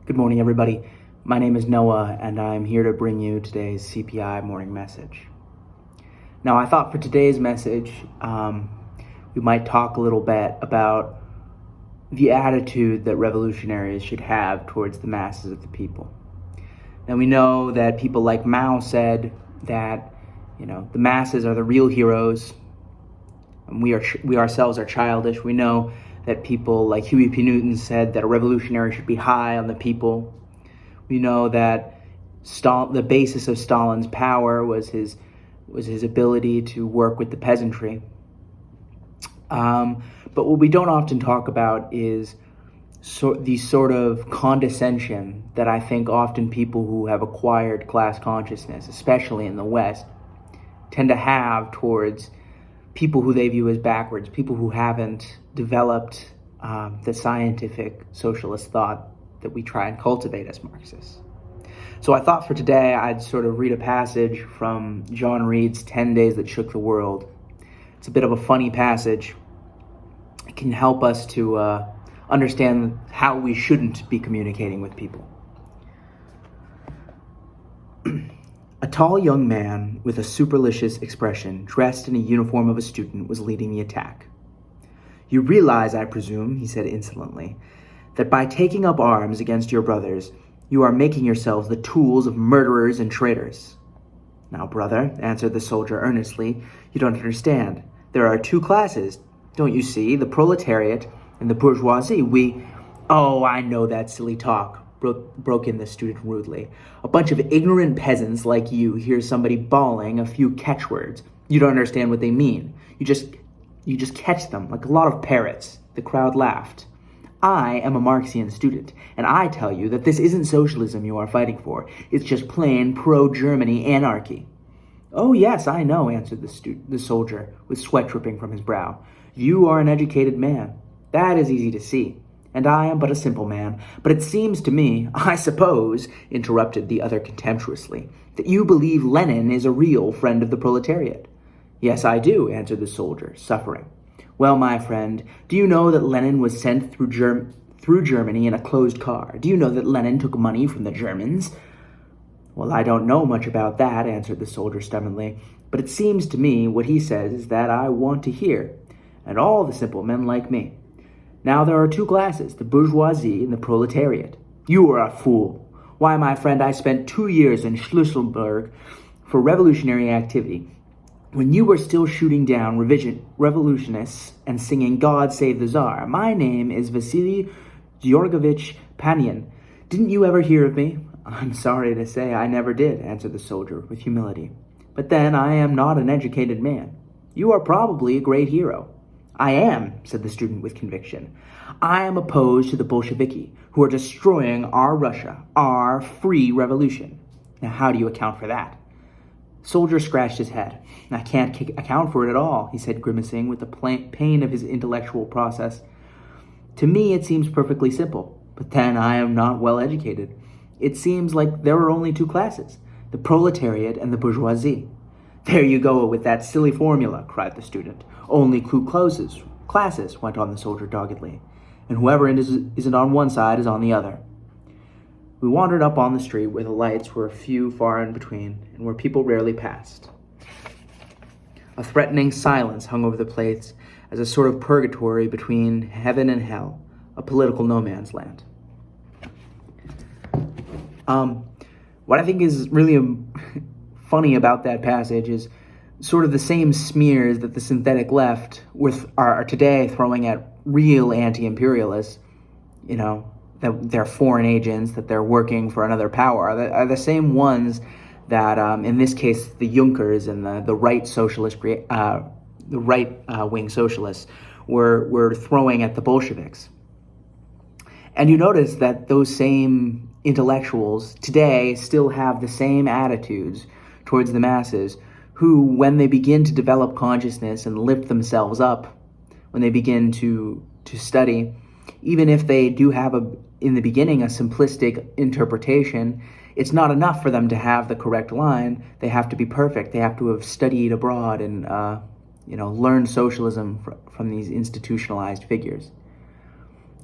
Good morning, everybody. My name is Noah, and I'm here to bring you today's CPI morning message. Now, I thought for today's message, we might talk a little bit about the attitude that revolutionaries should have towards the masses of the people. Now, we know that people like Mao said that, the masses are the real heroes, and we ourselves are childish. We know that people like Huey P. Newton said that a revolutionary should be high on the people. We know that the basis of Stalin's power was his ability to work with the peasantry. But what we don't often talk about is the sort of condescension that I think often people who have acquired class consciousness, especially in the West, tend to have towards people who they view as backwards, people who haven't developed the scientific socialist thought that we try and cultivate as Marxists. So I thought for today I'd sort of read a passage from John Reed's 10 Days That Shook the World. It's a bit of a funny passage. It can help us to understand how we shouldn't be communicating with people. A tall young man with a supercilious expression, dressed in a uniform of a student, was leading the attack. "You realize, I presume," he said insolently, "that by taking up arms against your brothers, you are making yourselves the tools of murderers and traitors." "Now, brother," answered the soldier earnestly, "you don't understand. There are two classes. Don't you see? The proletariat and the bourgeoisie. "Oh, I know that silly talk," broke in the student rudely. "A bunch of ignorant peasants like you hear somebody bawling a few catchwords. You don't understand what they mean. You just catch them like a lot of parrots." The crowd laughed. "I am a Marxian student, and I tell you that this isn't socialism you are fighting for. It's just plain pro-Germany anarchy." "Oh, yes, I know," answered the soldier, with sweat dripping from his brow. "You are an educated man. That is easy to see. And I am but a simple man. But it seems to me, I suppose," interrupted the other contemptuously, "that you believe Lenin is a real friend of the proletariat." "Yes, I do," answered the soldier, suffering. "Well, my friend, do you know that Lenin was sent through Germany in a closed car? Do you know that Lenin took money from the Germans?" "Well, I don't know much about that," answered the soldier stubbornly. "But it seems to me what he says is that I want to hear, and all the simple men like me. Now there are two classes, the bourgeoisie and the proletariat." "You are a fool. Why, my friend, I spent 2 years in Schlüsselburg for revolutionary activity. When you were still shooting down revolutionists and singing 'God Save the Tsar.' My name is Vasily Georgovich Panin. Didn't you ever hear of me?" "I'm sorry to say I never did," answered the soldier with humility. "But then I am not an educated man. You are probably a great hero." "I am," said the student with conviction. "I am opposed to the Bolsheviki, who are destroying our Russia, our free revolution." "Now, how do you account for that?" Soldier scratched his head. "I can't account for it at all," he said, grimacing with the pain of his intellectual process. "To me it seems perfectly simple, but then I am not well educated. It seems like there are only two classes, the proletariat and the bourgeoisie." "There you go with that silly formula," cried the student. "Only two classes," went on the soldier doggedly, "and whoever isn't on one side is on the other." We wandered up on the street where the lights were few far in between, and where people rarely passed. A threatening silence hung over the place as a sort of purgatory between heaven and hell, a political no man's land. What I think is really funny about that passage is sort of the same smears that the synthetic left are today throwing at real anti-imperialists, that they're foreign agents, that they're working for another power, are the same ones that, in this case, the Junkers and the right socialist, the right-wing socialists were throwing at the Bolsheviks. And you notice that those same intellectuals today still have the same attitudes towards the masses, who, when they begin to develop consciousness and lift themselves up, when they begin to study, even if they do have in the beginning a simplistic interpretation, it's not enough for them to have the correct line. They have to be perfect. They have to have studied abroad and learned socialism from these institutionalized figures.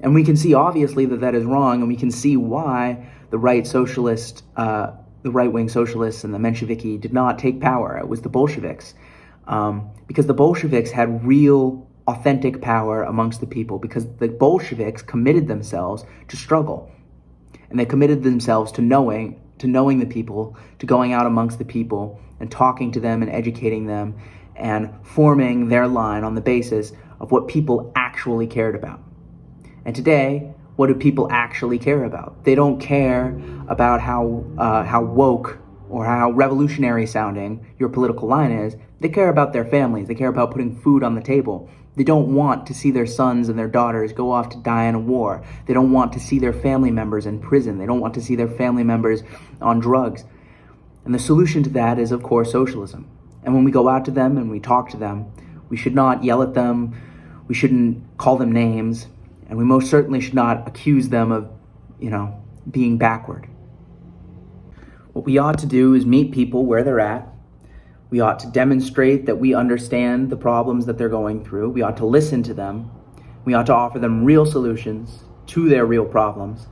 And we can see obviously that that is wrong, and we can see why the right socialist, the right-wing socialists and the Mensheviki did not take power. It was the Bolsheviks, because the Bolsheviks had real, authentic power amongst the people, because the Bolsheviks committed themselves to struggle, and they committed themselves to knowing the people, to going out amongst the people and talking to them and educating them and forming their line on the basis of what people actually cared about. And today, what do people actually care about? They don't care about how woke or how revolutionary sounding your political line is. They care about their families. They care about putting food on the table. They don't want to see their sons and their daughters go off to die in a war. They don't want to see their family members in prison. They don't want to see their family members on drugs. And the solution to that is, of course, socialism. And when we go out to them and we talk to them, we should not yell at them. We shouldn't call them names. And we most certainly should not accuse them of, being backward. What we ought to do is meet people where they're at. We ought to demonstrate that we understand the problems that they're going through. We ought to listen to them. We ought to offer them real solutions to their real problems.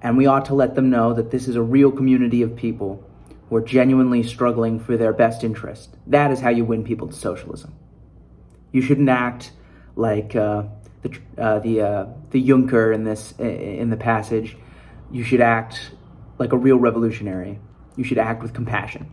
And we ought to let them know that this is a real community of people who are genuinely struggling for their best interest. That is how you win people to socialism. You shouldn't act like the Junker in the passage. You should act like a real revolutionary. You should act with compassion.